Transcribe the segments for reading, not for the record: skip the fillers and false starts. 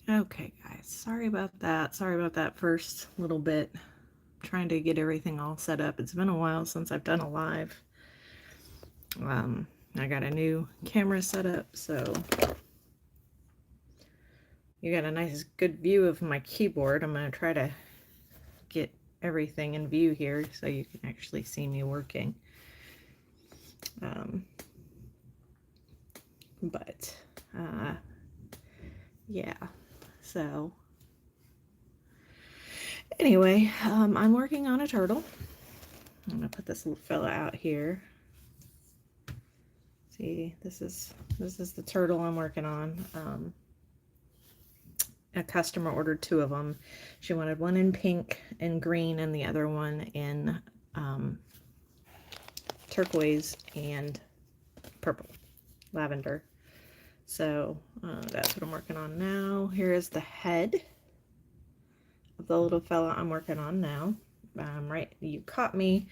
Okay, guys, sorry about that. Sorry about that first little bit. Trying to get everything all set up. It's been a while since I've done a live. I got a new camera set up, so you got a nice, good view of my keyboard. I'm going to try to get everything in view here so you can actually see me working. But yeah, so anyway, I'm working on a turtle. I'm gonna put this little fella out here. See, this is the turtle I'm working on. A customer ordered 2 of them. She wanted one in pink and green and the other one in turquoise and purple, lavender. So that's what I'm working on now. Here is the head of the little fella I'm working on now. Right, you caught me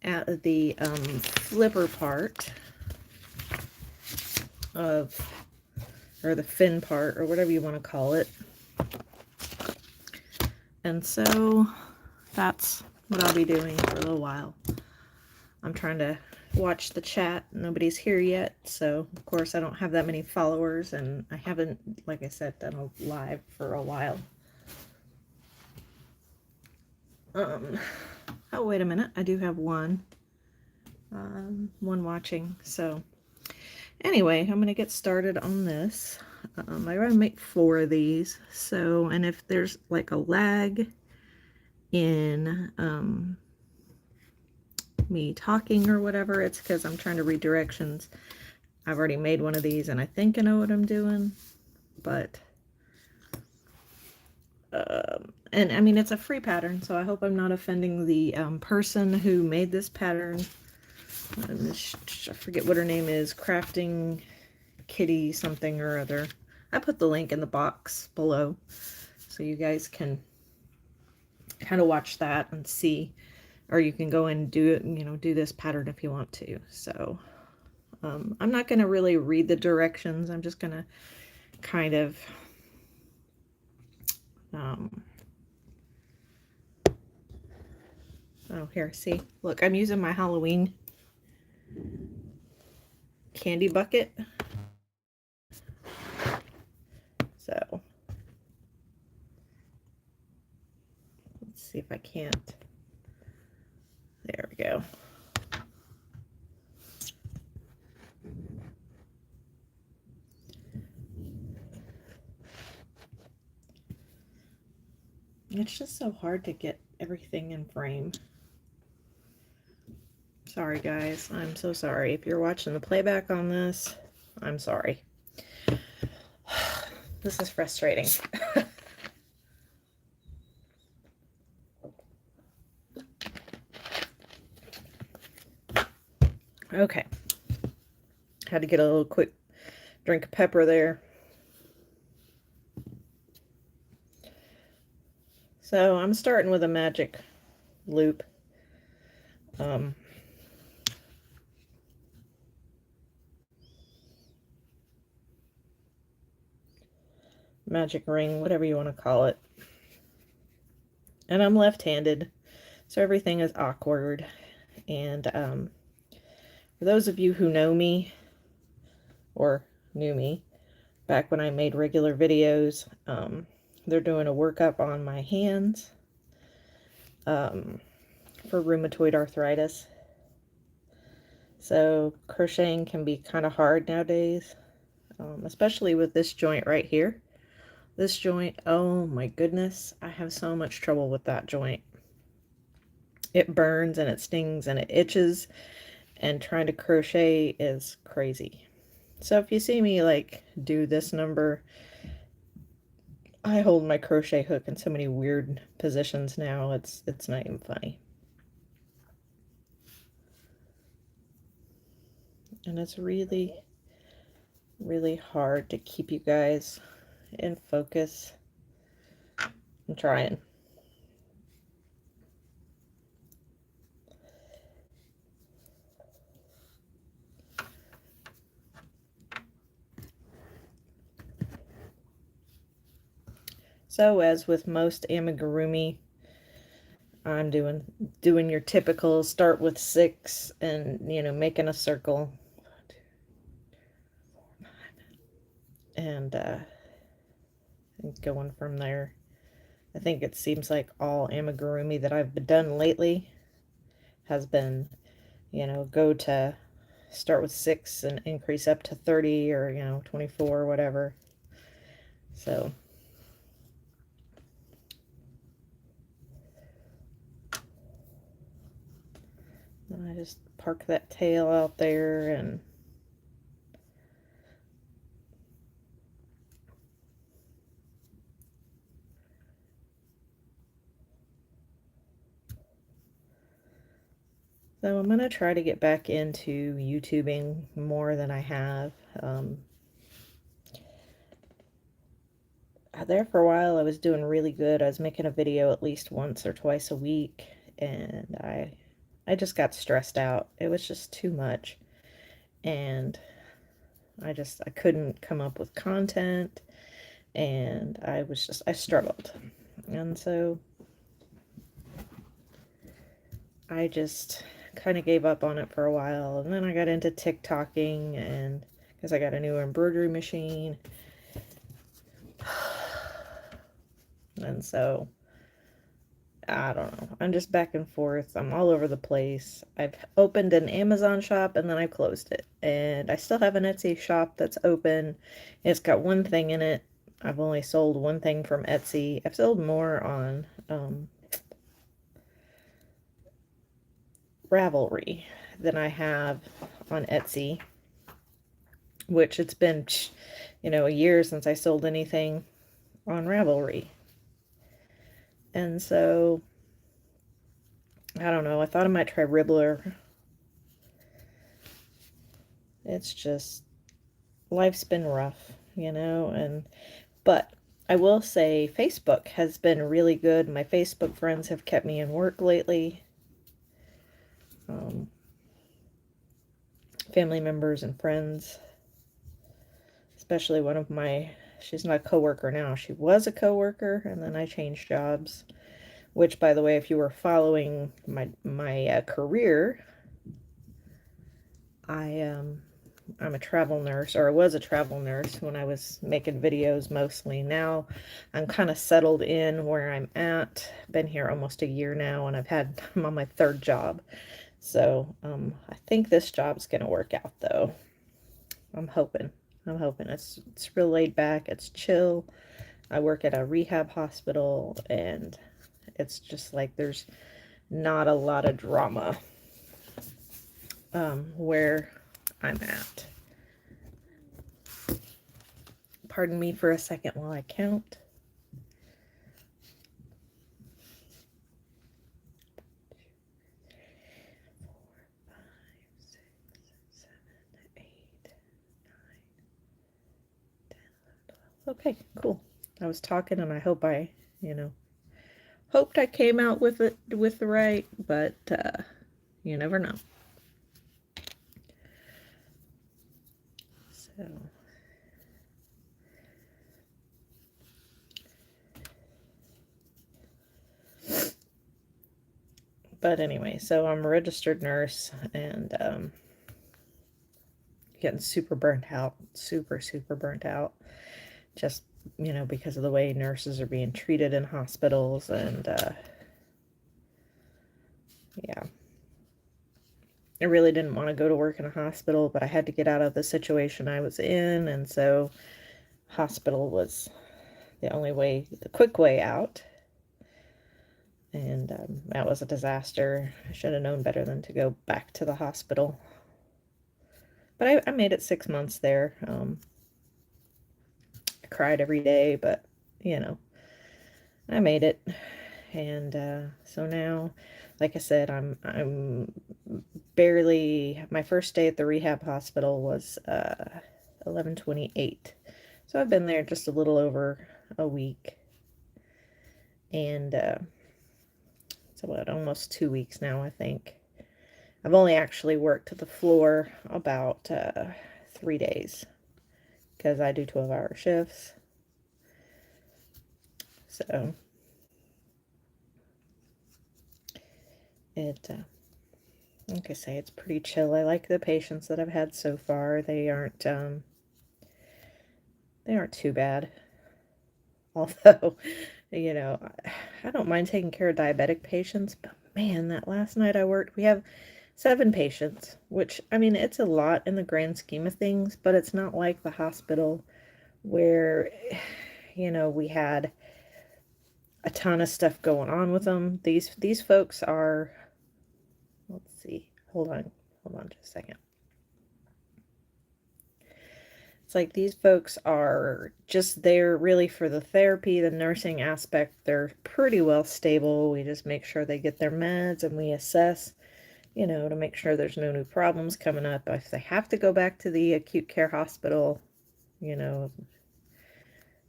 at the flipper part of, or the fin part, or whatever you want to call it. And so that's what I'll be doing for a little while. I'm trying to watch the chat. Nobody's here yet, so of course I don't have that many followers, and I haven't, like I said, done a live for a while. Oh, wait a minute. I do have one watching. So anyway, I'm going to get started on this. I'm going to make 4 of these. So, and if there's like a lag in me talking or whatever, it's because I'm trying to read directions. I've already made one of these and I think I know what I'm doing, but and I mean, it's a free pattern, so I hope I'm not offending the person who made this pattern. I forget what her name is, Crafting Kitty something or other. I put the link in the box below so you guys can kind of watch that and see, or you can go and do it, you know, do this pattern if you want to. So I'm not going to really read the directions. I'm just going to kind of oh, here, see, look, I'm using my Halloween candy bucket. So let's see if I can't. There we go. It's just so hard to get everything in frame. Sorry, guys. I'm so sorry. If you're watching the playback on this, I'm sorry. This is frustrating. Okay. Had to get a little quick drink of pepper there. So I'm starting with a magic loop. Magic ring, whatever you want to call it. And I'm left-handed, so everything is awkward. And for those of you who know me, or knew me, back when I made regular videos, they're doing a workup on my hands for rheumatoid arthritis. So crocheting can be kind of hard nowadays, especially with this joint right here. This joint, oh my goodness, I have so much trouble with that joint. It burns and it stings and it itches, and trying to crochet is crazy. So if you see me like do this number, I hold my crochet hook in so many weird positions now, it's not even funny. And it's really, really hard to keep you guys in focus. I'm trying. So as with most amigurumi, I'm doing your typical start with 6 and, making a circle. And going from there. I think it seems like all amigurumi that I've done lately has been, go to start with 6 and increase up to 30 or, 24 or whatever. So then I just park that tail out there and so I'm going to try to get back into YouTubing more than I have. There for a while I was doing really good. I was making a video at least once or twice a week, and I just got stressed out. It was just too much, and I couldn't come up with content, and I struggled. And so I just kind of gave up on it for a while, and then I got into TikToking, and because I got a new embroidery machine. And so I don't know. I'm just back and forth. I'm all over the place. I've opened an Amazon shop and then I closed it. And I still have an Etsy shop that's open. It's got one thing in it. I've only sold one thing from Etsy. I've sold more on Ravelry than I have on Etsy, which it's been, a year since I sold anything on Ravelry. And so I don't know. I thought I might try Ribbler. It's just, life's been rough, but I will say Facebook has been really good. My Facebook friends have kept me in work lately. Family members and friends, especially one of she's not a coworker now. She was a coworker, and then I changed jobs. Which, by the way, if you were following my career, I'm a travel nurse, or I was a travel nurse when I was making videos mostly. Now I'm kind of settled in where I'm at. Been here almost a year now, and I'm on my 3rd job. So I think this job's gonna work out, though. I'm hoping. It's real laid back. It's chill. I work at a rehab hospital, and it's just like there's not a lot of drama where I'm at. Pardon me for a second while I count. Okay, cool. I was talking and I hope I, hoped I came out with it with the right, but you never know. So but anyway, so I'm a registered nurse, and getting super burnt out, super burnt out, just because of the way nurses are being treated in hospitals. And yeah, I really didn't want to go to work in a hospital, but I had to get out of the situation I was in, and so hospital was the quick way out. And that was a disaster. I should have known better than to go back to the hospital. But I made it 6 months there. I cried every day, but, I made it. And so now, like I said, I'm barely, my first day at the rehab hospital was 11/28. So I've been there just a little over a week. And it's about almost 2 weeks now, I think. I've only actually worked the floor about 3 days because I do 12-hour shifts. So it, like I say, it's pretty chill. I like the patients that I've had so far. They aren't too bad. Although, you know, I don't mind taking care of diabetic patients, but man, that last night I worked, we have 7 patients, which, I mean, it's a lot in the grand scheme of things, but it's not like the hospital where, you know, we had a ton of stuff going on with them. These folks are, let's see, hold on just a second. It's like these folks are just there really for the therapy, the nursing aspect. They're pretty well stable. We just make sure they get their meds and we assess, you know, to make sure there's no new problems coming up. If they have to go back to the acute care hospital, you know,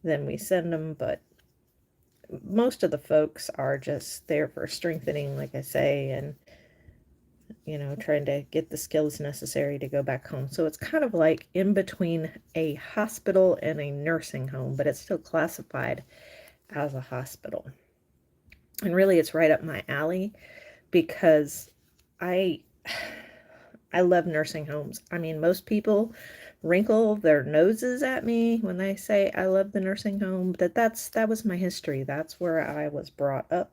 then we send them. But most of the folks are just there for strengthening, like I say, and, you know, trying to get the skills necessary to go back home. So it's kind of like in between a hospital and a nursing home, but it's still classified as a hospital. And really it's right up my alley because I love nursing homes. I mean, most people wrinkle their noses at me when they say I love the nursing home, but that was my history. That's where I was brought up.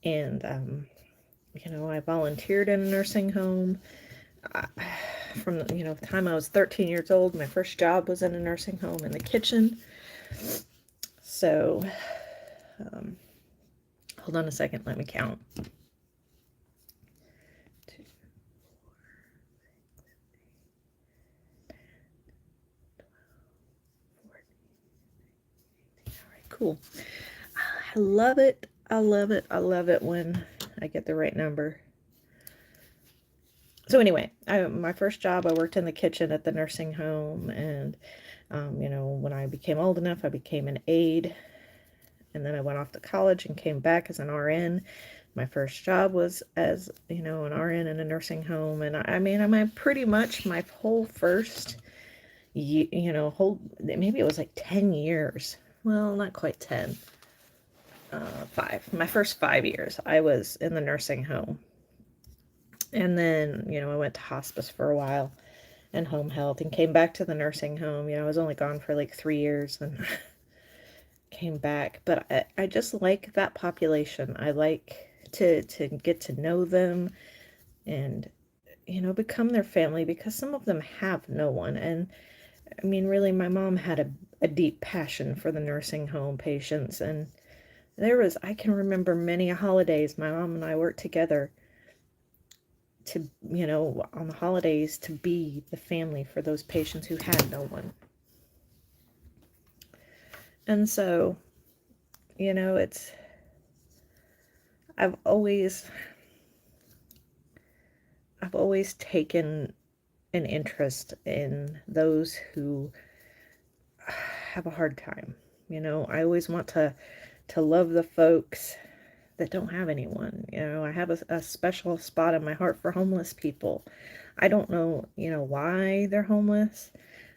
And you know, I volunteered in a nursing home. From the, you know, the time I was 13 years old, my first job was in a nursing home in the kitchen. So, hold on a second, let me count. 2, 4, 6, 7, 8, 9, 10, 11, 12, 14, 15. All right, cool. I love it. I love it. I love it when I get the right number. So anyway, my first job, I worked in the kitchen at the nursing home, and you know, when I became old enough, I became an aide, and then I went off to college and came back as an RN. My first job was as, you know, an RN in a nursing home, and I mean, I'm pretty much my whole first, you know, whole, maybe it was like 10 years. Well, not quite 10. 5. My first 5 years, I was in the nursing home. And then, you know, I went to hospice for a while and home health and came back to the nursing home. You know, I was only gone for like 3 years and came back. But I just like that population. I like to get to know them and, you know, become their family because some of them have no one. And I mean, really, my mom had a deep passion for the nursing home patients. And I can remember many holidays my mom and I worked together to, you know, on the holidays to be the family for those patients who had no one. And so, you know, I've always taken an interest in those who have a hard time. You know, I always want to love the folks that don't have anyone. You know, I have a special spot in my heart for homeless people. I don't know, you know, why they're homeless.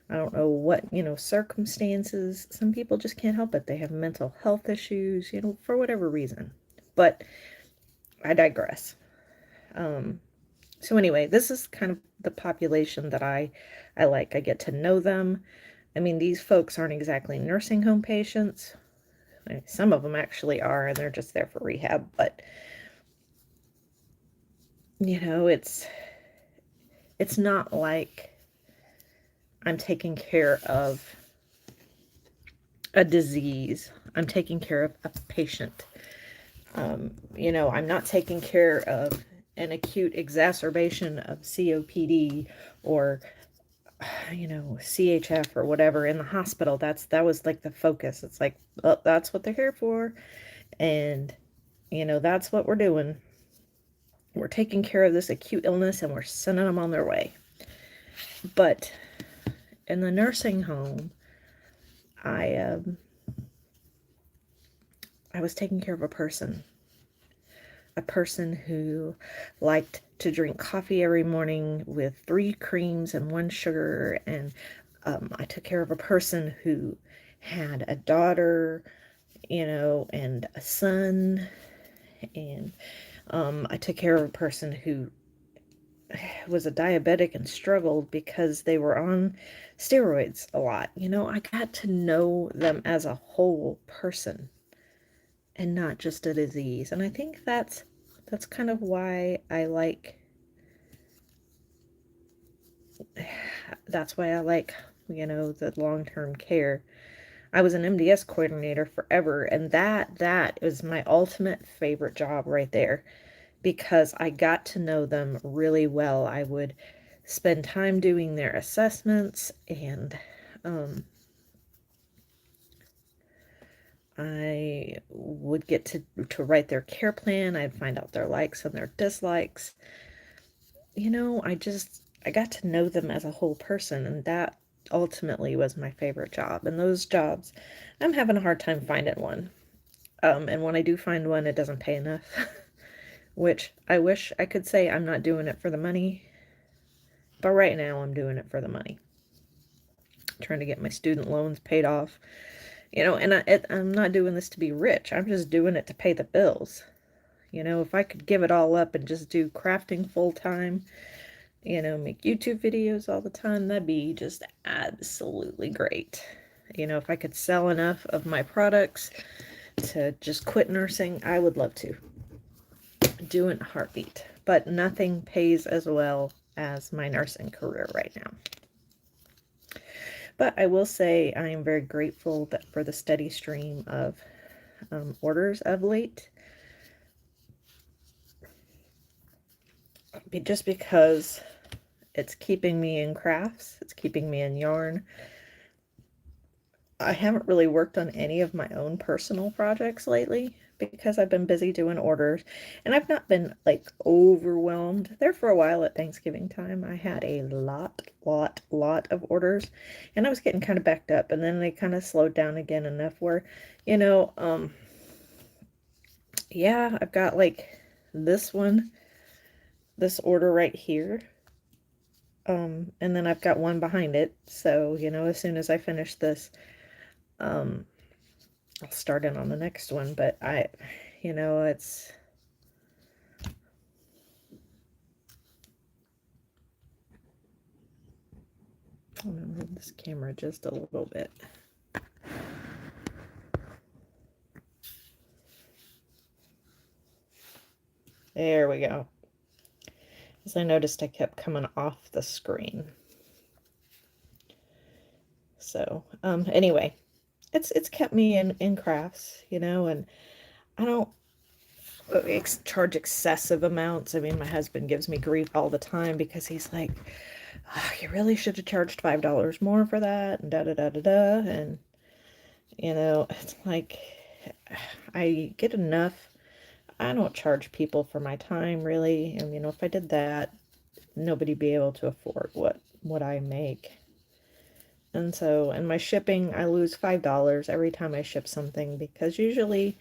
I don't know what, you know, circumstances. Some people just can't help it. They have mental health issues, you know, for whatever reason. But I digress. So anyway, this is kind of the population that I like. I get to know them. I mean, these folks aren't exactly nursing home patients. I mean, some of them actually are, and they're just there for rehab. But, you know, it's not like I'm taking care of a disease. I'm taking care of a patient. You know, I'm not taking care of an acute exacerbation of COPD or, you know, CHF or whatever in the hospital. That was like the focus. It's like, well, that's what they're here for. And, you know, that's what we're doing. We're taking care of this acute illness and we're sending them on their way. But in the nursing home, I was taking care of a person who liked to drink coffee every morning with 3 creams and 1 sugar. And I took care of a person who had a daughter you know, and a son. And I took care of a person who was a diabetic and struggled because they were on steroids a lot. You know, I got to know them as a whole person and not just a disease. And I think that's kind of why I like that's why I like, you know, the long-term care. I was an MDS coordinator forever, and that was my ultimate favorite job right there because I got to know them really well. I would spend time doing their assessments, and I would get to write their care plan. I'd find out their likes and their dislikes. You know, I got to know them as a whole person, and that ultimately was my favorite job. And those jobs, I'm having a hard time finding one. And when I do find one, it doesn't pay enough, which I wish I could say I'm not doing it for the money, but right now I'm doing it for the money. I'm trying to get my student loans paid off, you know, and I'm not doing this to be rich. I'm just doing it to pay the bills. You know, if I could give it all up and just do crafting full time, you know, make YouTube videos all the time, that'd be just absolutely great. You know, if I could sell enough of my products to just quit nursing, I would love to. Do it in a heartbeat. But nothing pays as well as my nursing career right now. But I will say I am very grateful that for the steady stream of orders of late. Just because it's keeping me in crafts, it's keeping me in yarn. I haven't really worked on any of my own personal projects lately because I've been busy doing orders, and I've not been like overwhelmed. There for a while at Thanksgiving time, I had a lot of orders, and I was getting kind of backed up, and then they kind of slowed down again enough where, you know, yeah, I've got like this one, this order right here. And then I've got one behind it. So, you know, as soon as I finish this, I'll start in on the next one. But you know, it's, I'm gonna move this camera just a little bit. There we go. As I noticed, I kept coming off the screen. So, anyway, it's kept me in crafts, you know, and I don't charge excessive amounts. I mean, my husband gives me grief all the time because he's like, oh, you really should have charged $5 more for that, and da da da da da. And, you know, it's like, I get enough. I don't charge people for my time, really. And, you know, if I did that, nobody'd be able to afford what I make. And so, in my shipping, I lose $5 every time I ship something because usually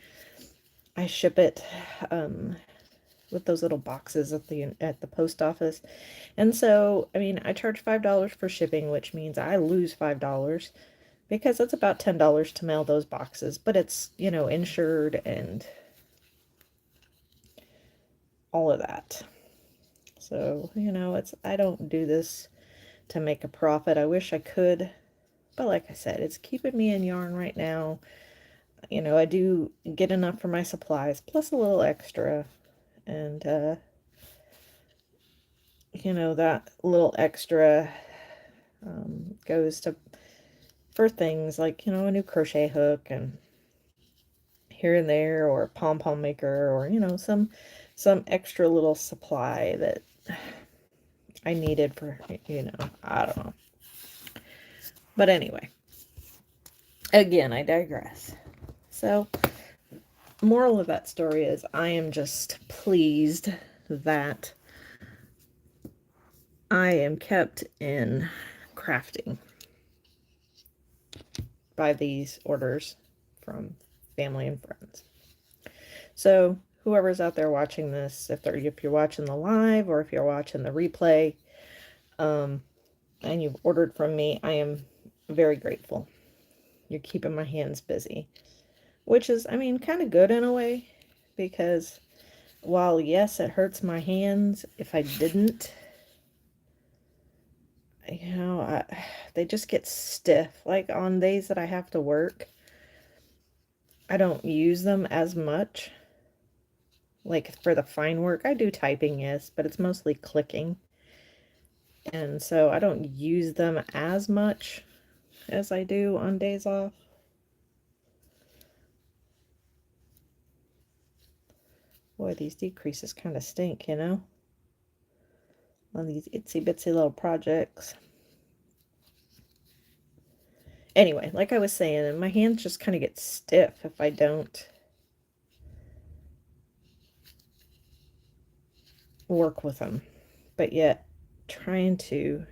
I ship it with those little boxes at the post office. And so, I mean, I charge $5 for shipping, which means I lose $5 because it's about $10 to mail those boxes, but it's, you know, insured and all of that. So, you know, I don't do this to make a profit. I wish I could, but like I said, it's keeping me in yarn right now. You know, I do get enough for my supplies, plus a little extra. And, you know, that little extra goes to for things like, you know, a new crochet hook and here and there, or a pom-pom maker, or, you know, some extra little supply that I needed for, you know, I don't know. But anyway, again, I digress. So, moral of that story is I am just pleased that I am kept in crafting by these orders from family and friends. So whoever's out there watching this, if you're watching the live or if you're watching the replay, and you've ordered from me, I am very grateful. You're keeping my hands busy, which is, I mean, kind of good in a way, because while yes, it hurts my hands if I didn't, you know, they just get stiff. Like on days that I have to work, I don't use them as much. Like for the fine work, I do typing, yes, but it's mostly clicking. And so I don't use them as much as I do on days off. Boy, these decreases kind of stink, you know? On these itsy bitsy little projects. Anyway, like I was saying, and my hands just kind of get stiff if I don't work with them. But yet, trying to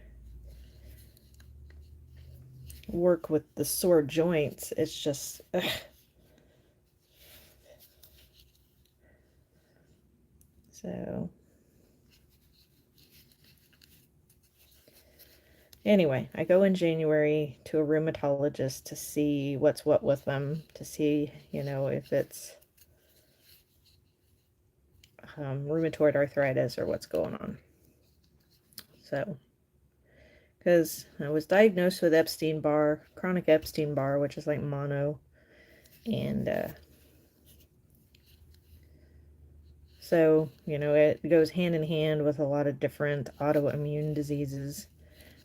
work with the sore joints, it's just, ugh. So, anyway, I go in January to a rheumatologist to see what's what with them, to see, you know, if it's rheumatoid arthritis or what's going on. So, because I was diagnosed with Epstein-Barr, chronic Epstein-Barr, which is like mono, and so, you know, it goes hand in hand with a lot of different autoimmune diseases.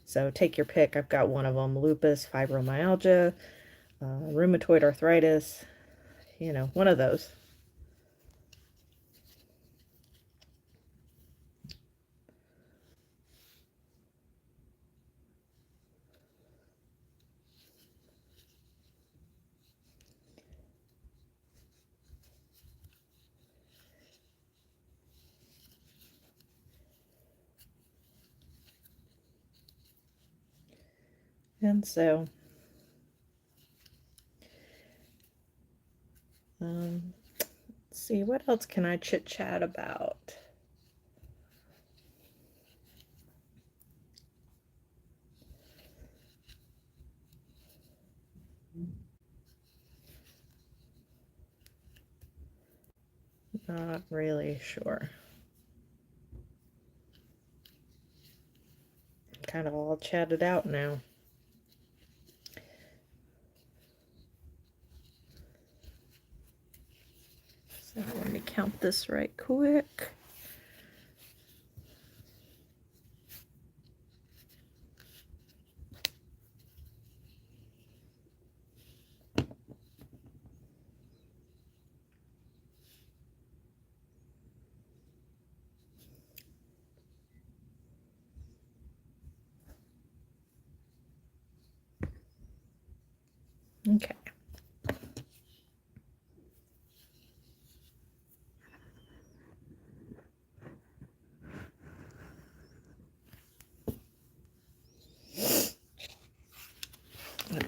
So take your pick. I've got one of them: lupus, fibromyalgia, rheumatoid arthritis, you know, one of those. And so, let's see, what else can I chit chat about? Not really sure. Kind of all chatted out now. So let me count this right quick. Okay.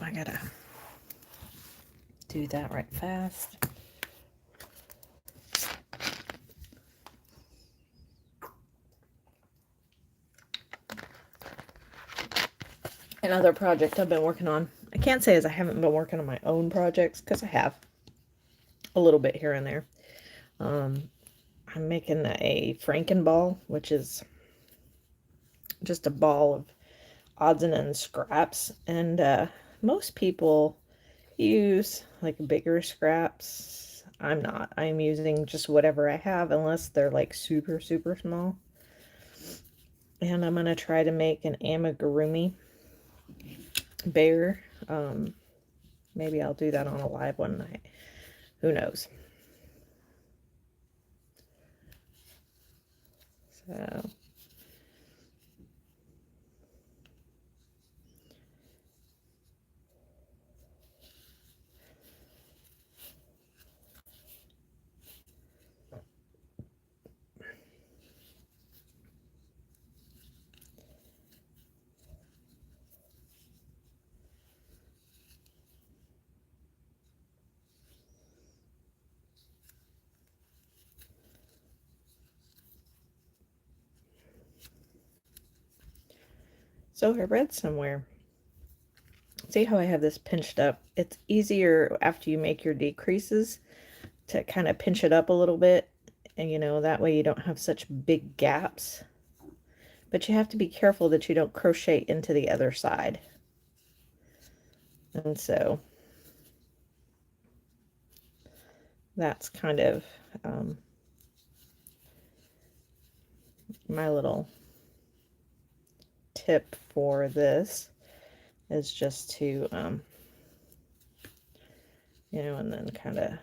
I gotta do that right fast. Another project I've been working on. I can't say as I haven't been working on my own projects, because I have a little bit here and there. I'm making a Frankenball, which is just a ball of odds and ends scraps, and most people use like bigger scraps. I'm not. I'm using just whatever I have, unless they're like super small. And I'm gonna try to make an amigurumi bear. Maybe I'll do that on a live one night. Who knows? So I read somewhere. See how I have this pinched up? It's easier after you make your decreases to kind of pinch it up a little bit, and you know, that way you don't have such big gaps. But you have to be careful that you don't crochet into the other side. And so that's kind of my little tip for this, is just to you know, and then kind of,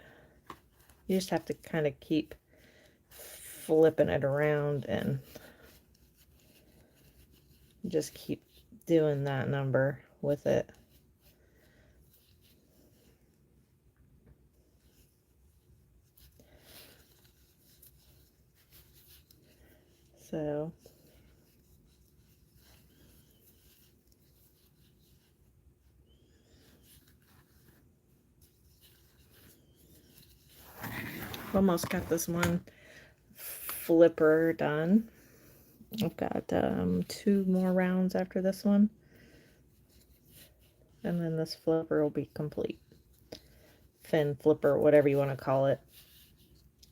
you just have to kind of keep flipping it around and just keep doing that number with it. So almost got this one flipper done. I've got 2 more rounds after this one, and then this flipper will be complete. Fin flipper, whatever you want to call it,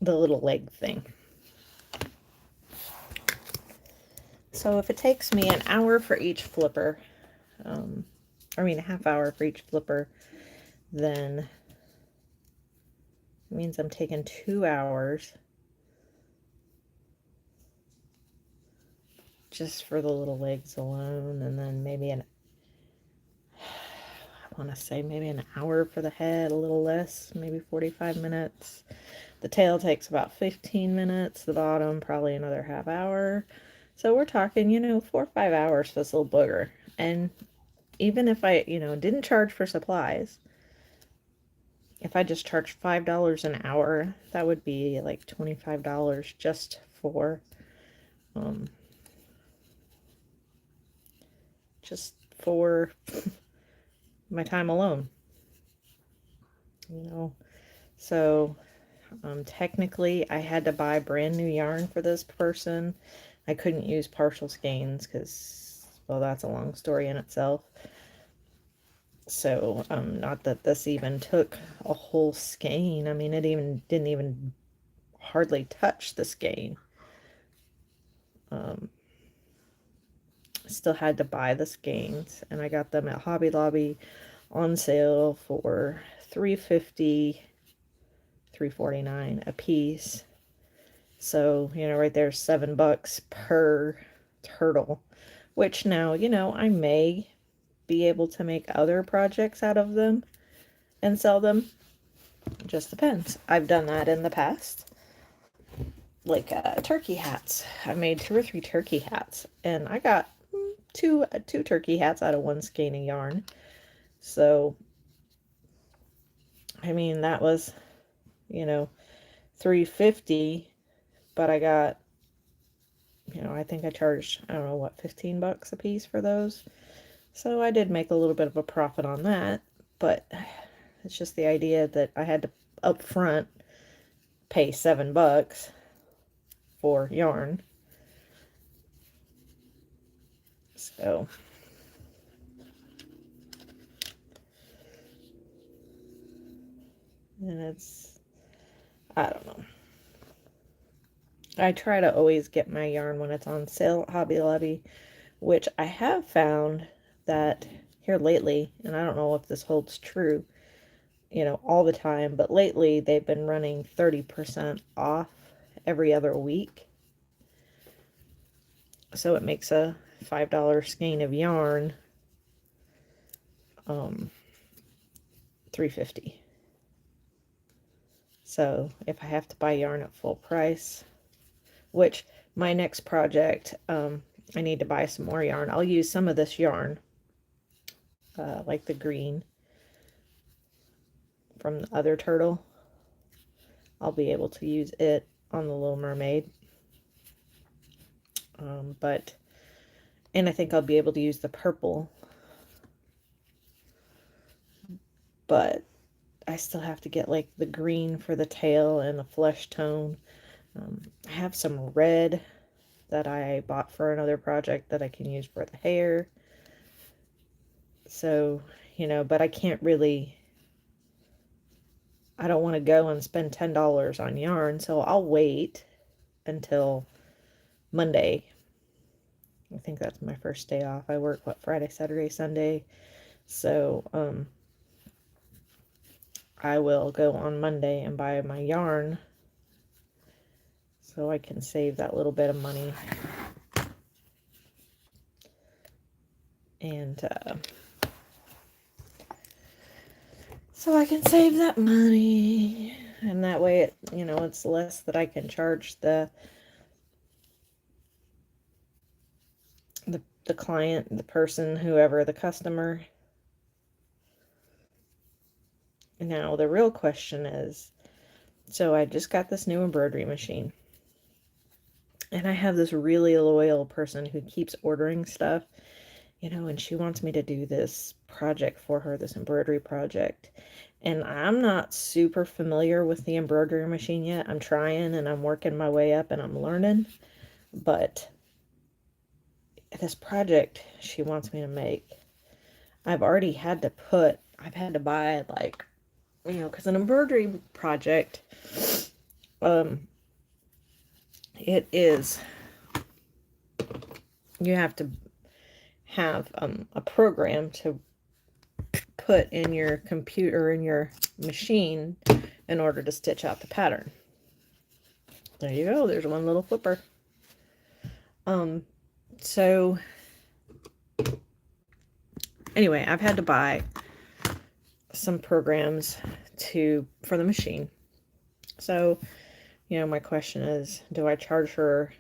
the little leg thing. So if it takes me an hour for each flipper, I mean a half hour for each flipper, then it means I'm taking 2 hours just for the little legs alone, and then maybe I want to say maybe an hour for the head, a little less, maybe 45 minutes. The tail takes about 15 minutes, the bottom probably another half hour. So we're talking, you know, 4 or 5 hours for this little booger. And even if I, you know, didn't charge for supplies, if I just charged $5 an hour, that would be like $25 just for my time alone, you know. So technically I had to buy brand new yarn for this person. I couldn't use partial skeins because, well, that's a long story in itself. So not that this even took a whole skein. I mean, it didn't even hardly touch the skein. Still had to buy the skeins, and I got them at Hobby Lobby on sale for $3.50, $3.49 a piece. So, you know, right there, $7 per turtle, which now, you know, I may be able to make other projects out of them and sell them. It just depends. I've done that in the past. Like turkey hats. I made 2 or 3 turkey hats, and I got two turkey hats out of 1 skein of yarn. So, I mean, that was, you know, $3.50, but I got, you know, I think I charged, I don't know what, $15 a piece for those. So I did make a little bit of a profit on that, but it's just the idea that I had to up front pay $7 for yarn. So and it's, I don't know. I try to always get my yarn when it's on sale at Hobby Lobby, which I have found that here lately, and I don't know if this holds true, you know, all the time, but lately they've been running 30% off every other week. So it makes a $5 skein of yarn $3.50. So if I have to buy yarn at full price, which my next project, I need to buy some more yarn. I'll use some of this yarn, like the green from the other turtle. I'll be able to use it on the Little Mermaid. And I think I'll be able to use the purple, but I still have to get like the green for the tail and the flesh tone. I have some red that I bought for another project that I can use for the hair. So, you know, but I can't really, I don't want to go and spend $10 on yarn, so I'll wait until Monday. I think that's my first day off. I work, what, Friday, Saturday, Sunday. So, I will go on Monday and buy my yarn so I can save that little bit of money. And, so I can save that money. And that way, it, you know, it's less that I can charge the client, the person, whoever, the customer. Now, the real question is, so I just got this new embroidery machine. And I have this really loyal person who keeps ordering stuff, you know, and she wants me to do this project for her, this embroidery project. And I'm not super familiar with the embroidery machine yet. I'm trying and I'm working my way up and I'm learning. But this project she wants me to make, I've had to buy, like, you know, because an embroidery project, it is, you have to have a program to put in your computer, in your machine, in order to stitch out the pattern. There you go, there's one little flipper. So anyway, I've had to buy some programs for the machine. So, you know, my question is, do I charge her,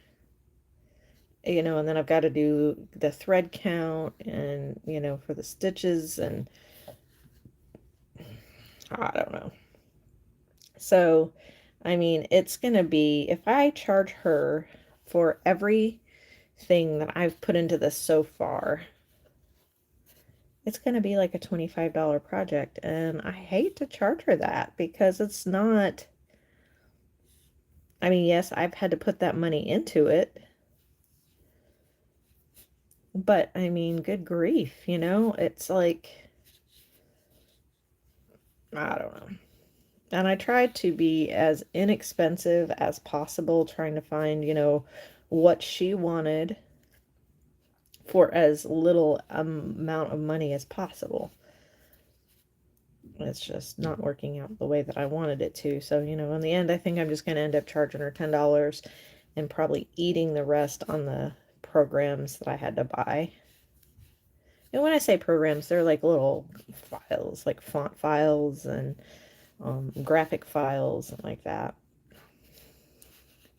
you know, and then I've got to do the thread count and, you know, for the stitches, and I don't know. So, I mean, it's going to be, if I charge her for everything that I've put into this so far, it's going to be like a $25 project. And I hate to charge her that because it's not, I mean, yes, I've had to put that money into it. But, I mean, good grief, you know? It's like, I don't know. And I tried to be as inexpensive as possible, trying to find, you know, what she wanted for as little amount of money as possible. It's just not working out the way that I wanted it to. So, you know, in the end, I think I'm just going to end up charging her $10 and probably eating the rest on the programs that I had to buy. And when I say programs, they're like little files, like font files and graphic files and like that.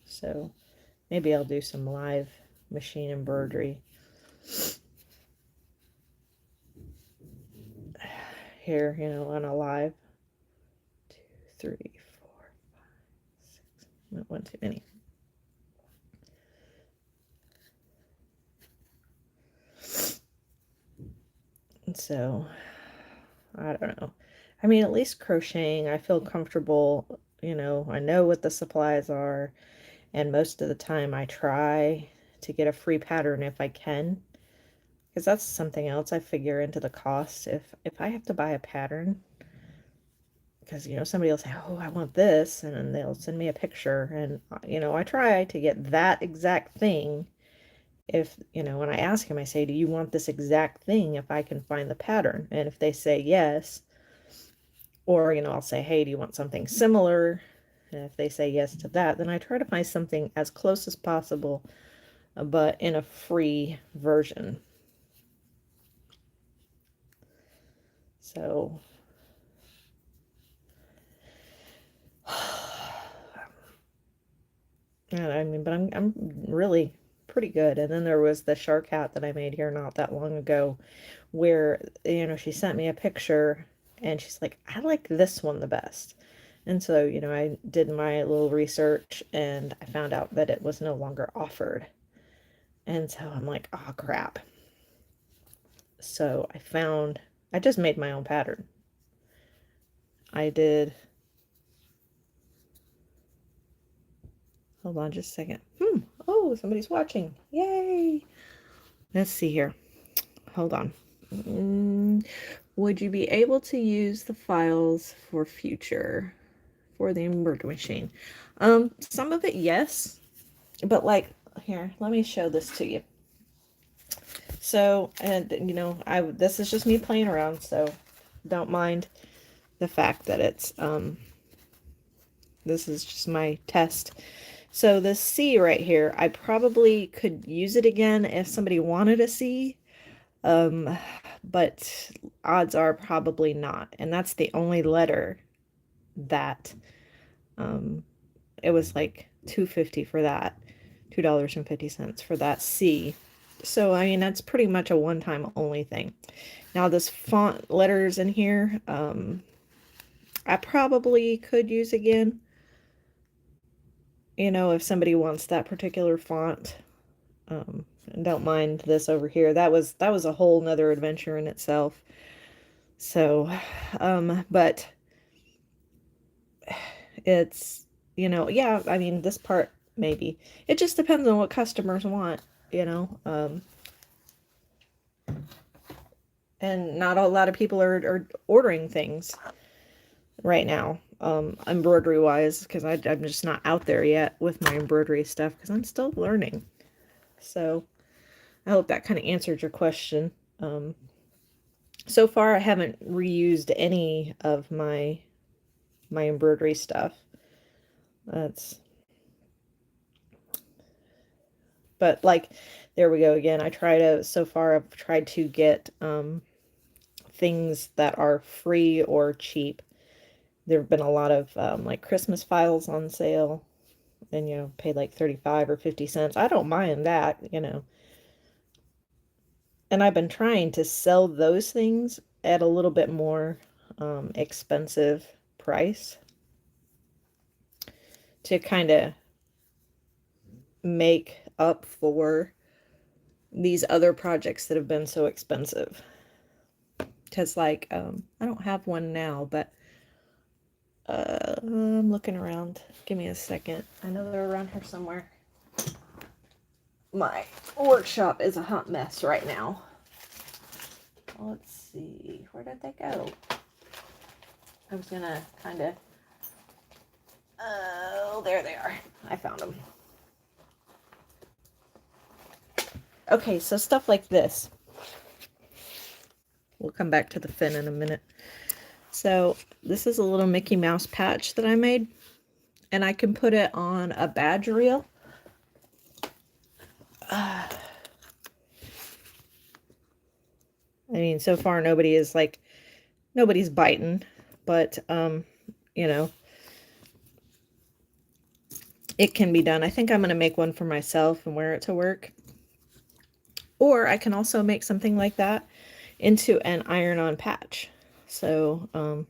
So maybe I'll do some live machine embroidery here, you know, on a live. 2, 3, 4, 5, 6. Not one too many. And so I don't know. I mean, at least crocheting, I feel comfortable, you know, I know what the supplies are, and most of the time I try to get a free pattern if I can, because that's something else I figure into the cost. If I have to buy a pattern, because, you know, somebody will say, oh, I want this, and then they'll send me a picture, and, you know, I try to get that exact thing. If, you know, when I ask him, I say, do you want this exact thing if I can find the pattern? And if they say yes, or, you know, I'll say, hey, do you want something similar? And if they say yes to that, then I try to find something as close as possible, but in a free version. So, and I mean, but I'm really pretty good. And then there was the shark hat that I made here not that long ago, where, you know, she sent me a picture and she's like, I like this one the best. And so, you know, I did my little research and I found out that it was no longer offered. And so I'm like, oh crap. So I just made my own pattern. I did, hold on just a second. Oh, somebody's watching. Yay. Let's see here. Hold on. Would you be able to use the files for the embroidery machine? Some of it, yes. But like, here, let me show this to you. So, and this is just me playing around, so don't mind the fact that it's, this is just my test. So this C right here, I probably could use it again if somebody wanted a C, but odds are probably not. And that's the only letter that, it was like $2.50 for that, $2.50 for that C. So, I mean, that's pretty much a one-time only thing. Now, this font letters in here, I probably could use again. If somebody wants that particular font. And don't mind this over here. That was a whole nother adventure in itself. So, but it's, yeah, I mean, this part, maybe. It just depends on what customers want, and not a lot of people are ordering things right now, embroidery wise, because I'm just not out there yet with my embroidery stuff because I'm still learning. So I hope that kind of answered your question. So far I haven't reused any of my embroidery stuff. But like, there we go again. So far I've tried to get things that are free or cheap. There have been a lot of like Christmas files on sale, and paid like 35 or 50 cents. I don't mind that. And I've been trying to sell those things at a little bit more expensive price to kind of make up for these other projects that have been so expensive. Because, like, I don't have one now, but I'm looking around. Give me a second. I know they're around here somewhere. My workshop is a hot mess right now. Let's see. Where did they go? I was going to kind of... Oh, there they are. I found them. Okay, so stuff like this. We'll come back to the fin in a minute. So this is a little Mickey Mouse patch that I made, and I can put it on a badge reel. I mean, so far nobody's biting, but it can be done. I think I'm going to make one for myself and wear it to work. Or I can also make something like that into an iron-on patch. So,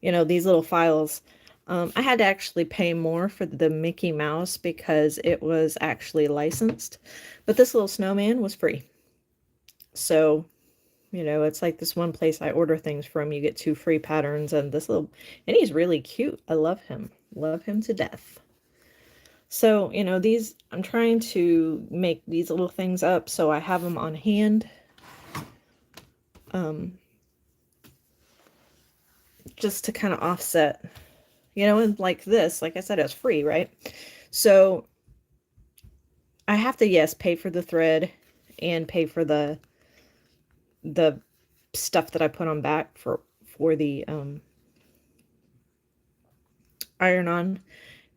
these little files, I had to actually pay more for the Mickey Mouse because it was actually licensed, but this little snowman was free. So, it's like this one place I order things from, you get 2 free patterns, and and he's really cute. I love him to death. So, I'm trying to make these little things up so I have them on hand. Just to kind of offset, and like this, like I said, it's free, right? So I have to, yes, pay for the thread and pay for the stuff that I put on back for the iron-on,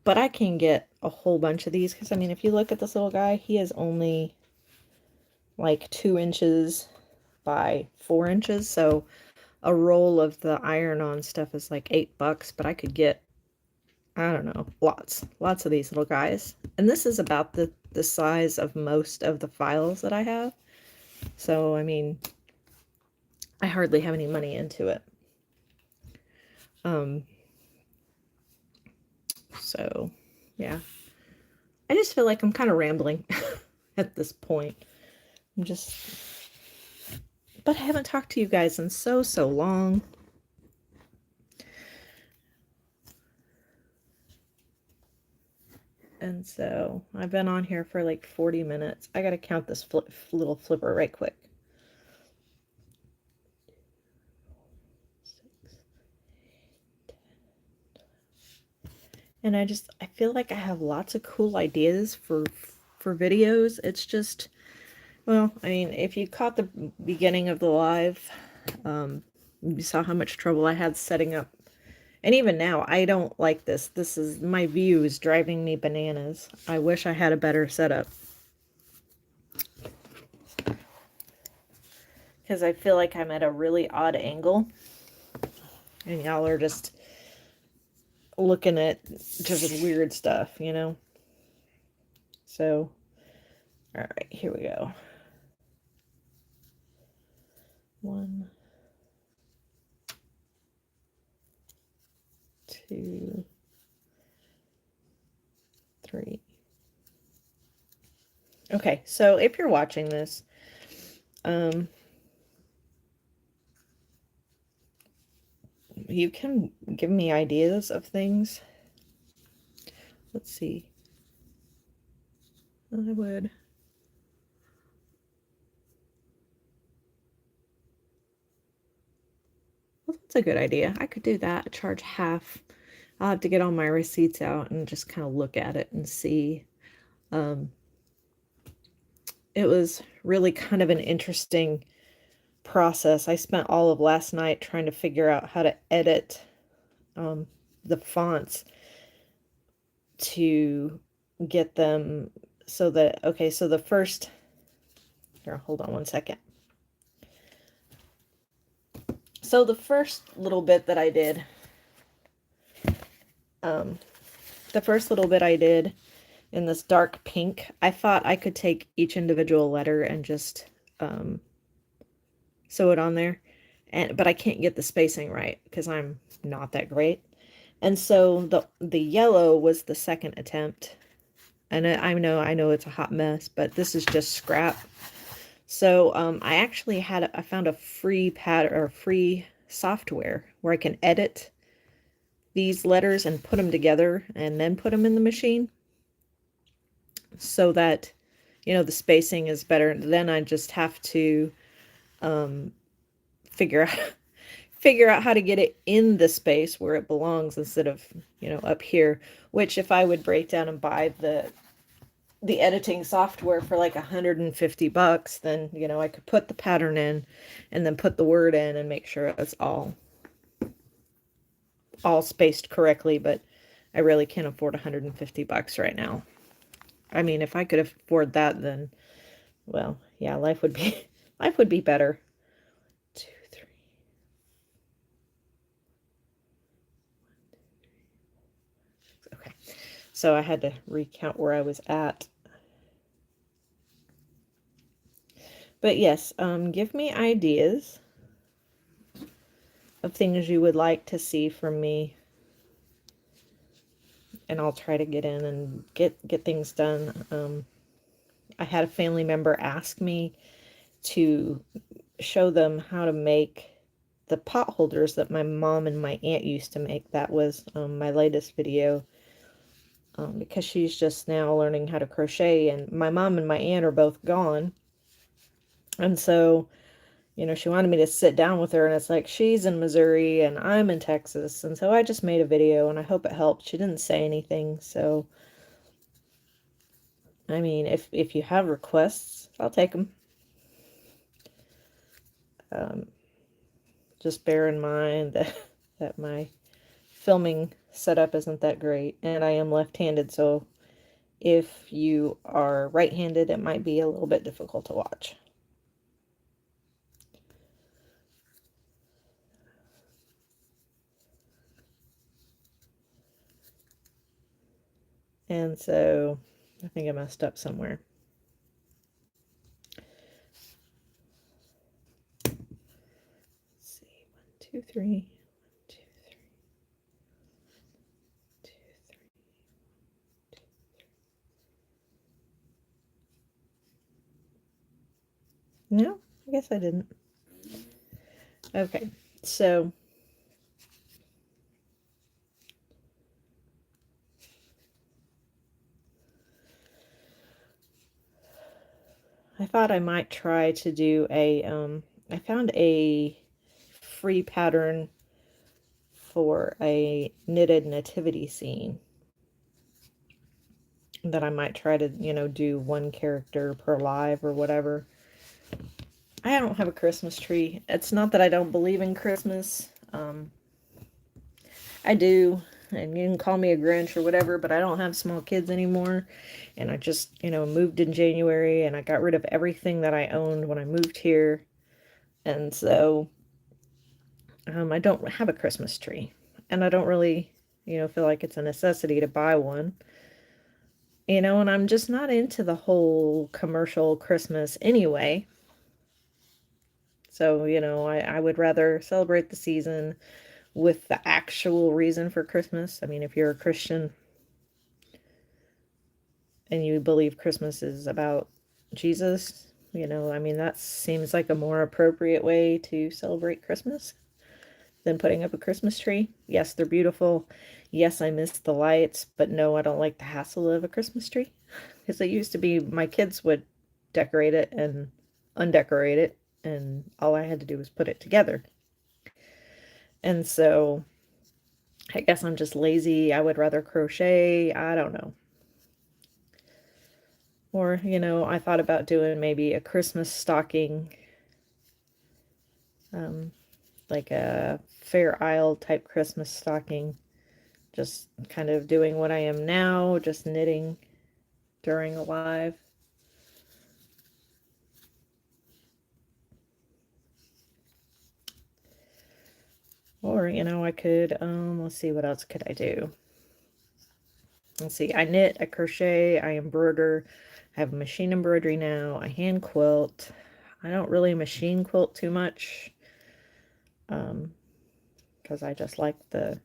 but I can get a whole bunch of these because, I mean, if you look at this little guy, he is only like 2 inches by 4 inches, so a roll of the iron-on stuff is like $8, but I could get, I don't know, lots of these little guys. And this is about the size of most of the files that I have. So, I mean, I hardly have any money into it. So, yeah. I just feel like I'm kind of rambling at this point. But I haven't talked to you guys in so long. And so I've been on here for like 40 minutes. I gotta count this little flipper right quick. And I feel like I have lots of cool ideas for videos. It's just, well, I mean, if you caught the beginning of the live, you saw how much trouble I had setting up. And even now, I don't like this. My view is driving me bananas. I wish I had a better setup. Because I feel like I'm at a really odd angle. And y'all are just looking at just weird stuff, you know? So, all right, here we go. 1, 2, 3. Okay, so if you're watching this, you can give me ideas of things. Let's see. I would. Well, that's a good idea. I could do that. Charge half. I'll have to get all my receipts out and just kind of look at it and see. It was really kind of an interesting process. I spent all of last night trying to figure out how to edit the fonts to get them so that, okay, so the first, here, hold on one second. So the first little bit that I did, in this dark pink, I thought I could take each individual letter and just sew it on there, but I can't get the spacing right because I'm not that great. And so the yellow was the second attempt, and I know it's a hot mess, but this is just scrap. So I found a free pad or free software where I can edit these letters and put them together and then put them in the machine so that, you know, the spacing is better. Then I just have to figure out figure out how to get it in the space where it belongs instead of, you know, up here, which if I would break down and buy the editing software for like $150, then, you know, I could put the pattern in and then put the word in and make sure it's all spaced correctly, but I really can't afford $150 right now. I mean, if I could afford that, then, well, yeah, life would be better. 2, 3. Okay, so I had to recount where I was at. But yes, give me ideas of things you would like to see from me, and I'll try to get in and get things done. I had a family member ask me to show them how to make the pot holders that my mom and my aunt used to make. That was my latest video, because she's just now learning how to crochet, and my mom and my aunt are both gone. And so, you know, she wanted me to sit down with her, and it's like she's in Missouri and I'm in Texas. And so I just made a video, and I hope it helped. She didn't say anything. So, I mean, if you have requests, I'll take them. Just bear in mind that my filming setup isn't that great, and I am left-handed, so if you are right-handed, it might be a little bit difficult to watch. And so I think I messed up somewhere. Let's see, 1, 2, 3, 1, 2, 3, 2, 3, 2, 3. No, I guess I didn't. Okay, so I thought I might try to do I found a free pattern for a knitted nativity scene. that I might try to, do one character per live or whatever. I don't have a Christmas tree. It's not that I don't believe in Christmas. I do, and you can call me a Grinch or whatever, but I don't have small kids anymore. And I just, moved in January, and I got rid of everything that I owned when I moved here. And so I don't have a Christmas tree. And I don't really, feel like it's a necessity to buy one. And I'm just not into the whole commercial Christmas anyway. So, I would rather celebrate the season with the actual reason for Christmas. I mean, if you're a Christian and you believe Christmas is about Jesus, that seems like a more appropriate way to celebrate Christmas than putting up a Christmas tree. Yes, they're beautiful. Yes, I miss the lights, but no, I don't like the hassle of a Christmas tree. Because it used to be my kids would decorate it and undecorate it, and all I had to do was put it together. And so I guess I'm just lazy. I would rather crochet. I don't know. Or, I thought about doing maybe a Christmas stocking, like a Fair Isle type Christmas stocking. Just kind of doing what I am now, just knitting during a live. Or, I could, let's see, what else could I do? Let's see, I knit, I crochet, I embroider, I have machine embroidery now, I hand quilt. I don't really machine quilt too much, because I just like the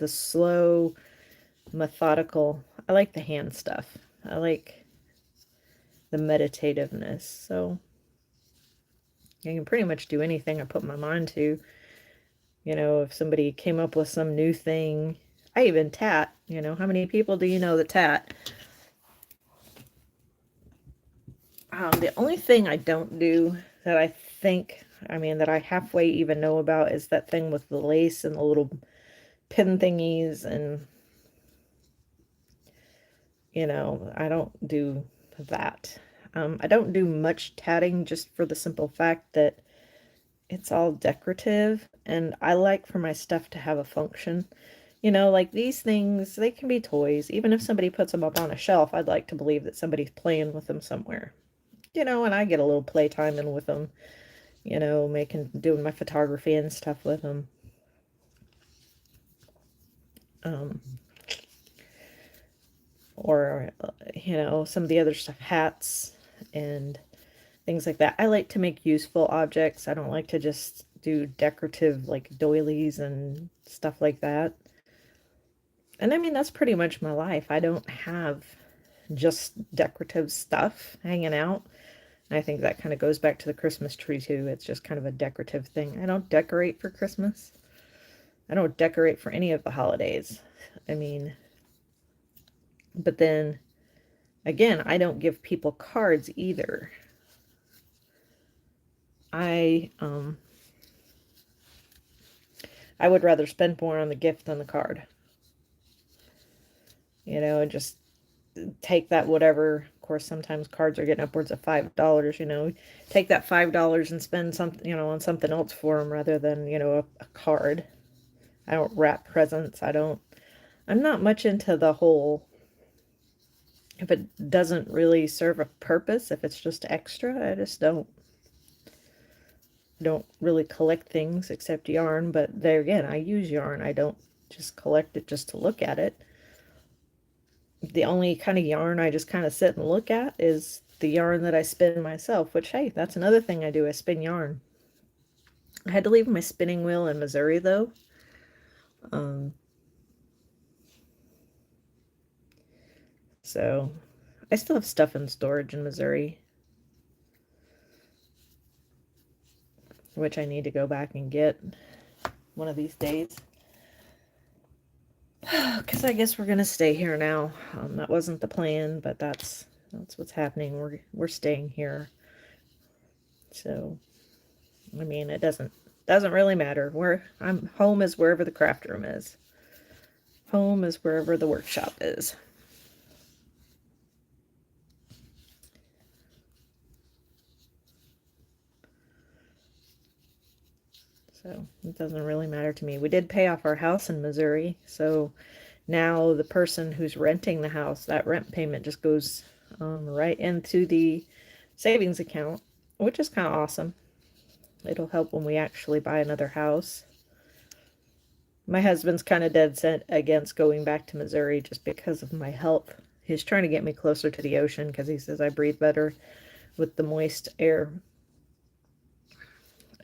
slow, methodical. I like the hand stuff. I like the meditativeness. So I can pretty much do anything I put my mind to. If somebody came up with some new thing, I even tat. How many people do you know that tat? The only thing I don't do that I think, that I halfway even know about is that thing with the lace and the little pin thingies, and I don't do that. I don't do much tatting just for the simple fact that it's all decorative, and I like for my stuff to have a function. Like these things, they can be toys. Even if somebody puts them up on a shelf, I'd like to believe that somebody's playing with them somewhere. And I get a little playtime in with them, doing my photography and stuff with them. Or, some of the other stuff, hats and things like that. I like to make useful objects. I don't like to just do decorative, like doilies and stuff like that. And that's pretty much my life. I don't have just decorative stuff hanging out. And I think that kind of goes back to the Christmas tree too. It's just kind of a decorative thing. I don't decorate for Christmas. I don't decorate for any of the holidays. But then again, I don't give people cards either. I would rather spend more on the gift than the card. And just take that whatever. Of course, sometimes cards are getting upwards of $5, take that $5 and spend something, on something else for them rather than, a card. I don't wrap presents. I'm not much into the whole, if it doesn't really serve a purpose, if it's just extra, I just don't really collect things except yarn. But there again, I use yarn. I don't just collect it just to look at it. The only kind of yarn I just kind of sit and look at is the yarn that I spin myself, which, hey, that's another thing I do. I spin yarn. I had to leave my spinning wheel in Missouri, though. So I still have stuff in storage in Missouri, which I need to go back and get one of these days. Because I guess we're gonna stay here now. That wasn't the plan, but that's what's happening. We're staying here. So, it doesn't really matter. Home is wherever the craft room is. Home is wherever the workshop is. So it doesn't really matter to me. We did pay off our house in Missouri, so now the person who's renting the house, that rent payment just goes right into the savings account, which is kind of awesome. It'll help when we actually buy another house. My husband's kind of dead set against going back to Missouri just because of my health. He's trying to get me closer to the ocean because he says I breathe better with the moist air.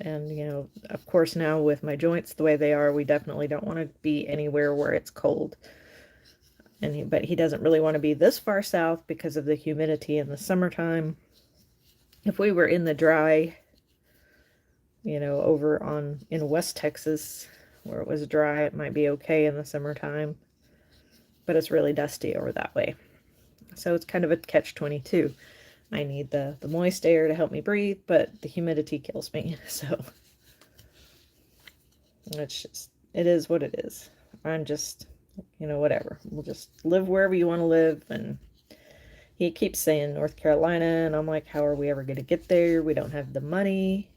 And, you know, of course, now with my joints the way they are, we definitely don't want to be anywhere where it's cold. But he doesn't really want to be this far south because of the humidity in the summertime. If we were in the dry, you know, over in West Texas, where it was dry, it might be okay in the summertime. But it's really dusty over that way. So it's kind of a catch-22. I need the moist air to help me breathe, but the humidity kills me. So it is what it is. I'm just, you know, whatever. We'll just live wherever you want to live. And he keeps saying North Carolina, and I'm like, how are we ever going to get there? We don't have the money.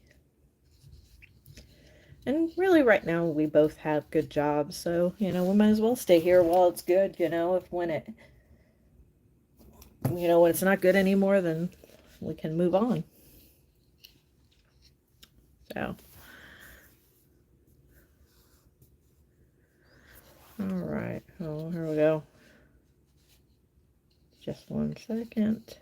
And really right now we both have good jobs, so, you know, we might as well stay here while it's good, you know, when it's not good anymore, then we can move on. So. All right. Oh, here we go. Just 1 second.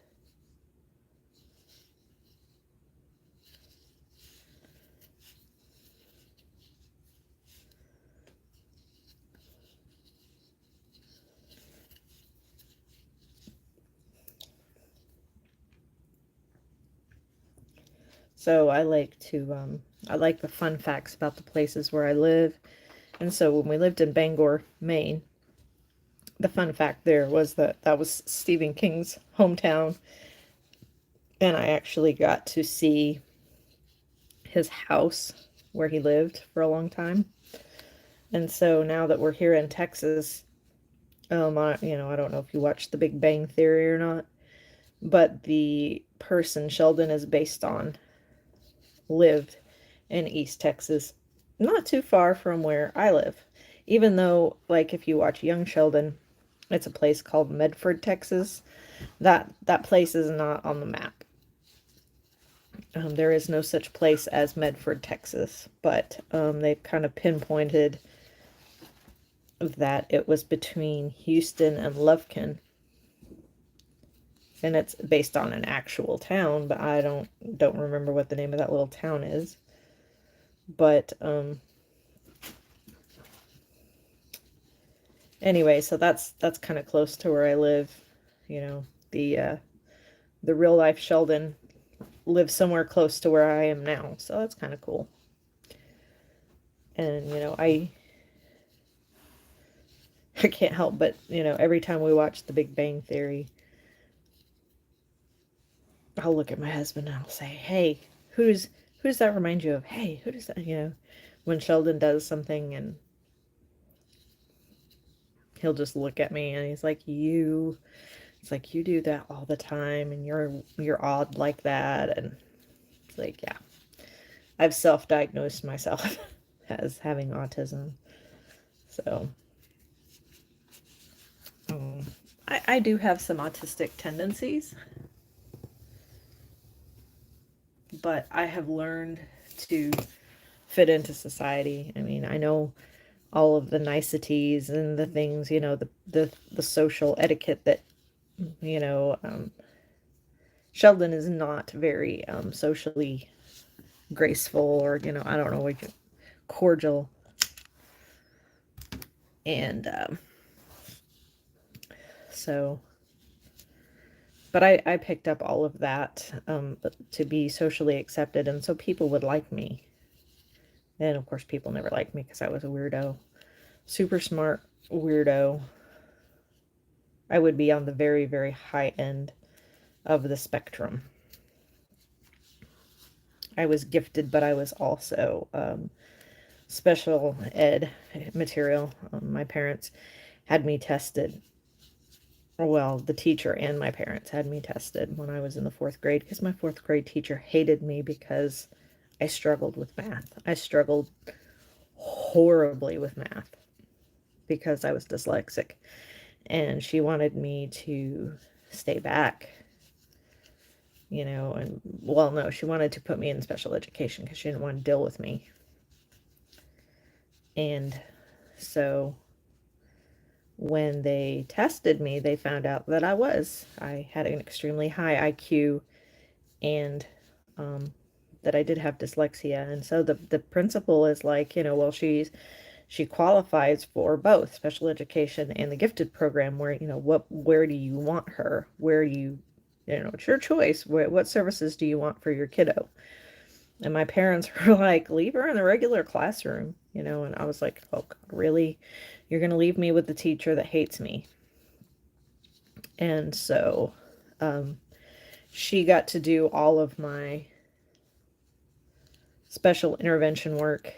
So I like the fun facts about the places where I live. And so when we lived in Bangor, Maine, the fun fact there was that was Stephen King's hometown. And I actually got to see his house where he lived for a long time. And so now that we're here in Texas, I don't know if you watched The Big Bang Theory or not, but the person Sheldon is based on lived in East Texas, not too far from where I live. Even though, like, if you watch Young Sheldon, it's a place called Medford, Texas. That place is not on the map. There is no such place as Medford, Texas, but they've kind of pinpointed that it was between Houston and Lufkin. And it's based on an actual town, but I don't remember what the name of that little town is. But anyway, so that's kind of close to where I live. You know, the real life Sheldon lives somewhere close to where I am now, so that's kind of cool. And you know, I can't help but, you know, every time we watch The Big Bang Theory, I'll look at my husband and I'll say, hey, who does that remind you of? Hey, who does that, you know, when Sheldon does something, and he'll just look at me and he's like, it's like, you do that all the time, and you're odd like that. And it's like, yeah, I've self-diagnosed myself as having autism. So I do have some autistic tendencies, but I have learned to fit into society. I mean, I know all of the niceties and the things, you know, the social etiquette that, you know, Sheldon is not very socially graceful, or, you know, I don't know what cordial. And so, but I picked up all of that to be socially accepted, and so people would like me. And of course, people never liked me because I was a weirdo. Super smart weirdo. I would be on the very, very high end of the spectrum. I was gifted, but I was also special ed material. My parents had me tested. Well, the teacher and my parents had me tested when I was in the 4th grade, because my 4th grade teacher hated me because I struggled with math. I struggled horribly with math because I was dyslexic. And she wanted me to stay back, and well, no, she wanted to put me in special education because she didn't want to deal with me. And so when they tested me, they found out that I had an extremely high IQ, and that I did have dyslexia. And so the principal is like, well, she qualifies for both special education and the gifted program, where, where do you want her? Where do you, it's your choice. What services do you want for your kiddo? And my parents were like, leave her in the regular classroom, and I was like, oh, God, really? You're going to leave me with the teacher that hates me? And so she got to do all of my special intervention work.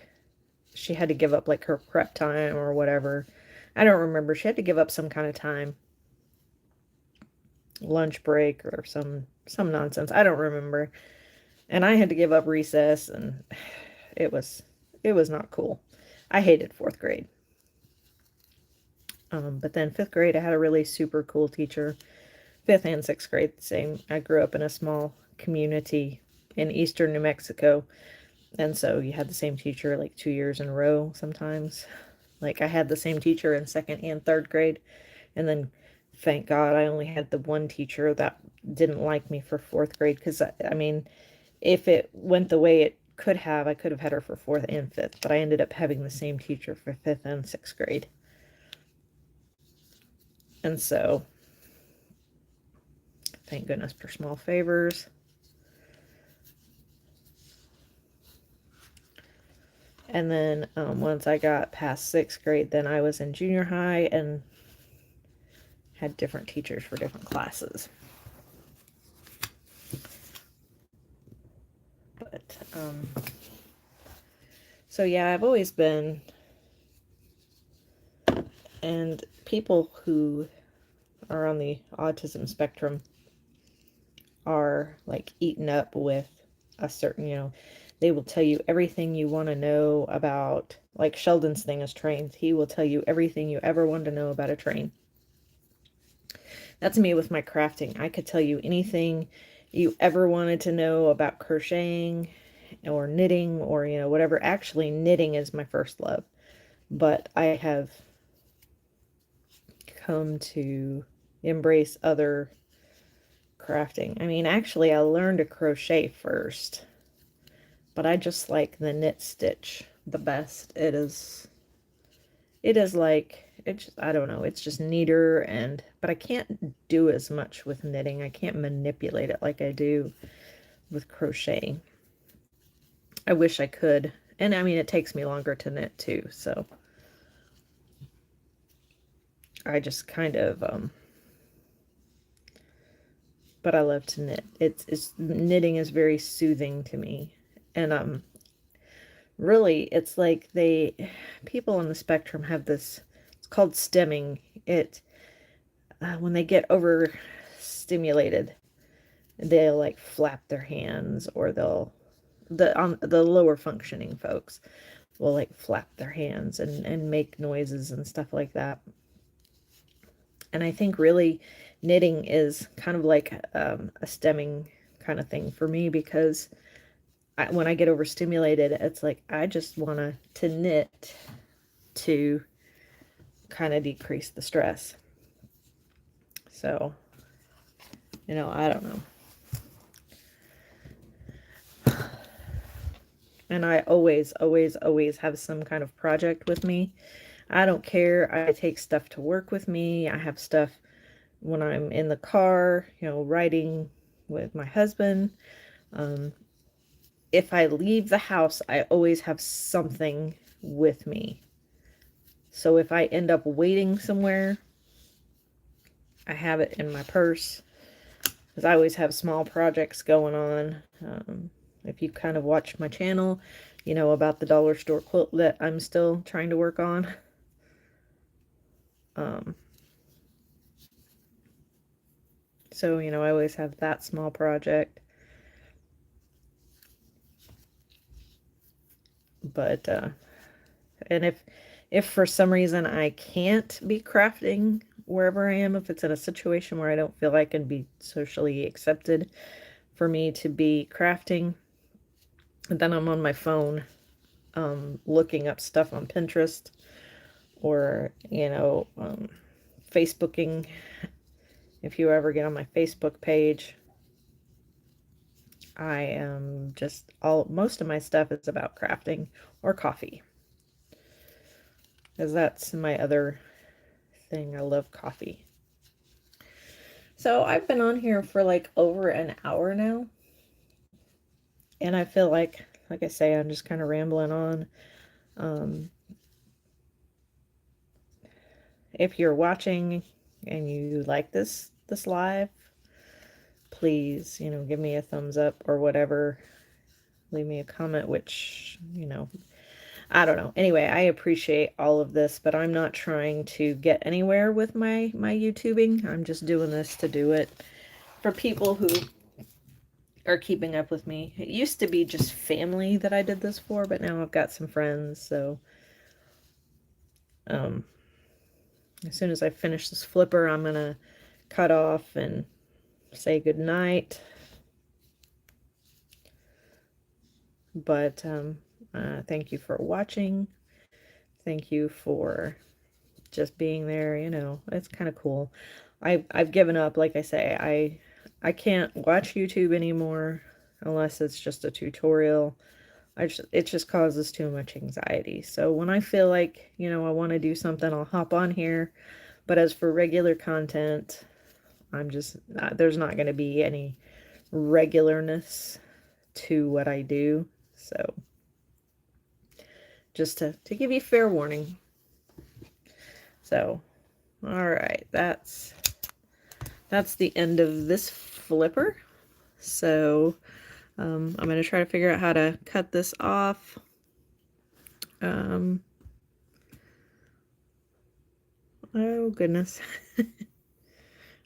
She had to give up like her prep time or whatever. I don't remember. She had to give up some kind of time, lunch break or some nonsense. I don't remember. And I had to give up recess, and it was not cool. I hated 4th grade. But then 5th grade, I had a really super cool teacher. 5th and 6th grade, the same. I grew up in a small community in eastern New Mexico. And so you had the same teacher like 2 years in a row sometimes. Like I had the same teacher in 2nd and 3rd grade. And then thank God I only had the one teacher that didn't like me for 4th grade. Because, I mean, if it went the way it could have, I could have had her for 4th and 5th. But I ended up having the same teacher for 5th and 6th grade. And so, thank goodness for small favors. And then once I got past 6th grade, then I was in junior high and had different teachers for different classes. But, so yeah, I've always been, and people who are on the autism spectrum are like eaten up with a certain, they will tell you everything you want to know about, like Sheldon's thing is trains. He will tell you everything you ever want to know about a train. That's me with my crafting. I could tell you anything you ever wanted to know about crocheting or knitting or, whatever. Actually, knitting is my first love. But I have come to embrace other crafting. I mean, actually, I learned to crochet first. But I just like the knit stitch the best. It is like, I don't know, it's just neater, but I can't do as much with knitting. I can't manipulate it like I do with crocheting. I wish I could. And I mean, it takes me longer to knit too, so I just kind of, but I love to knit. Knitting is very soothing to me. And, really, it's like people on the spectrum have this, it's called stemming. When they get overstimulated, they'll like flap their hands, or the lower functioning folks will like flap their hands and make noises and stuff like that. And I think really knitting is kind of like a stemming kind of thing for me, because when I get overstimulated, it's like I just want to knit to kind of decrease the stress. So, I don't know. And I always, always, always have some kind of project with me. I don't care. I take stuff to work with me. I have stuff when I'm in the car, riding with my husband. If I leave the house, I always have something with me. So if I end up waiting somewhere, I have it in my purse, because I always have small projects going on. If you kind of watch my channel, you know about the dollar store quilt that I'm still trying to work on. So, I always have that small project. But and if for some reason I can't be crafting wherever I am, if it's in a situation where I don't feel like it'd be socially accepted for me to be crafting, then I'm on my phone looking up stuff on Pinterest, or Facebooking. If you ever get on my Facebook page, I am just most of my stuff is about crafting or coffee, because that's my other thing. I love coffee. So I've been on here for like over an hour now, and I feel like I say, I'm just kind of rambling on. If you're watching and you like this live, please, give me a thumbs up or whatever. Leave me a comment, which, I don't know. Anyway, I appreciate all of this, but I'm not trying to get anywhere with my YouTubing. I'm just doing this to do it for people who are keeping up with me. It used to be just family that I did this for, but now I've got some friends, so as soon as I finish this flipper, I'm gonna cut off and say good night. But thank you for watching. Thank you for just being there. It's kind of cool. I've given up. Like I say, I can't watch YouTube anymore unless it's just a tutorial. It just causes too much anxiety. So when I feel like, I want to do something, I'll hop on here. But as for regular content, I'm just there's not going to be any regularness to what I do. So just to give you fair warning. So, all right, that's the end of this flipper. So I'm going to try to figure out how to cut this off. Oh, goodness.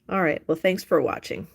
All right, well, thanks for watching.